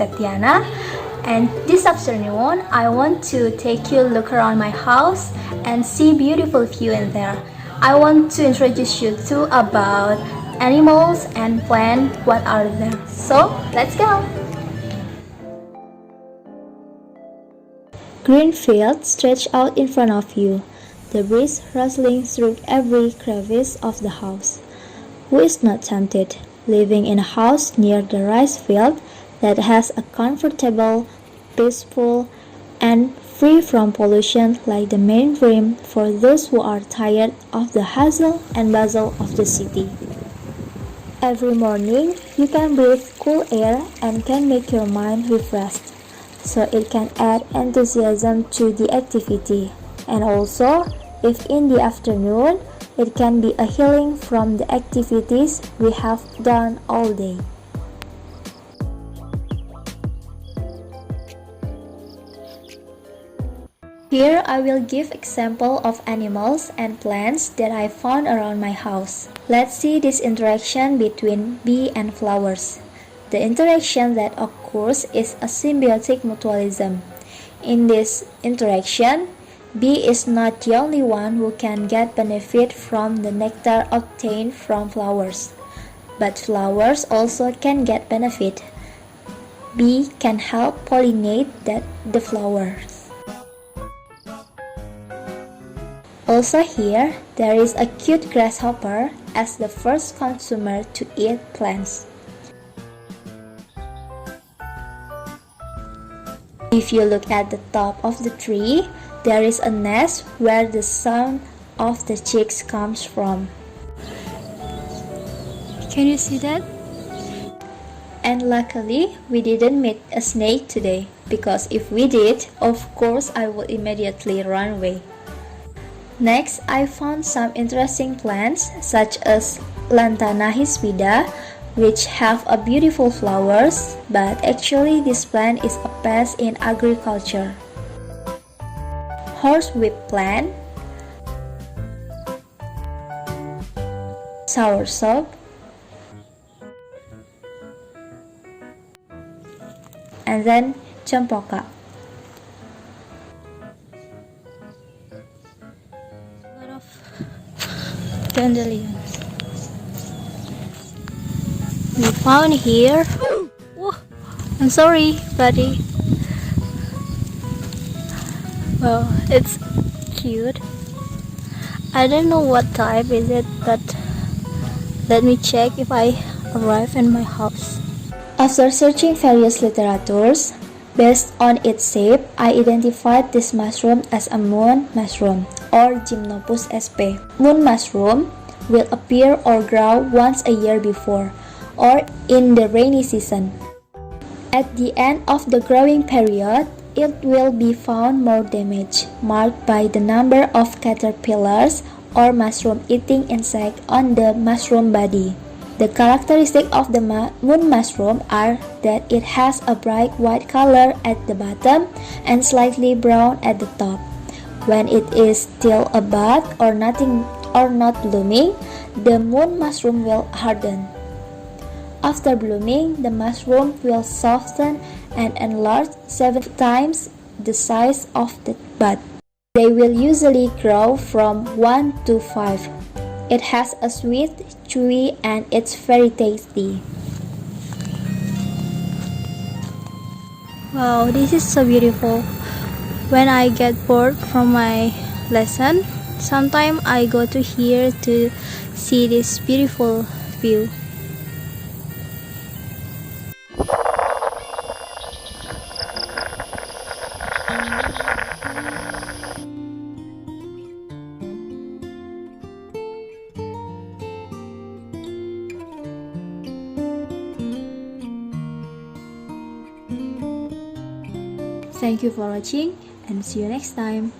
Septiana, and this afternoon I want to take you look around my house and see beautiful view in there. I want to introduce you to about animals and plants what are there. So let's go! Green fields stretch out in front of you, the breeze rustling through every crevice of the house. Who is not tempted, living in a house near the rice field that has a comfortable, peaceful, and free from pollution like the main dream for those who are tired of the hustle and bustle of the city. Every morning, you can breathe cool air and can make your mind refreshed, so it can add enthusiasm to the activity. And also, if in the afternoon, it can be a healing from the activities we have done all day. Here I will give example of animals and plants that I found around my house. Let's see this interaction between bee and flowers. The interaction that occurs is a symbiotic mutualism. In this interaction, bee is not the only one who can get benefit from the nectar obtained from flowers, but flowers also can get benefit. Bee can help pollinate the flowers. Also here, there is a cute grasshopper as the first consumer to eat plants. If you look at the top of the tree, there is a nest where the sound of the chicks comes from. Can you see that? And luckily, we didn't meet a snake today, because if we did, of course I would immediately run away. Next, I found some interesting plants such as Lantana hispida, which have a beautiful flowers, but actually this plant is a pest in agriculture. Horsewhip plant, soursop, and then cempoka. A lot of dandelions. We found here. Oh, I'm sorry, buddy. Well, it's cute. I don't know what type is it, but let me check if I arrive in my house. After searching various literatures, based on its shape, I identified this mushroom as a moon mushroom or Gymnopus sp. Moon mushroom will appear or grow once a year before or in the rainy season. At the end of the growing period, it will be found more damaged, marked by the number of caterpillars or mushroom-eating insects on the mushroom body. The characteristics of the moon mushroom are that it has a bright white color at the bottom and slightly brown at the top. When it is still a bud or not blooming, the moon mushroom will harden. After blooming, the mushroom will soften and enlarge 7 times the size of the bud. They will usually grow from 1 to 5. It has a sweet, chewy, and it's very tasty. Wow, this is so beautiful. When I get bored from my lesson, sometimes I go to here to see this beautiful view. Thank you for watching and see you next time.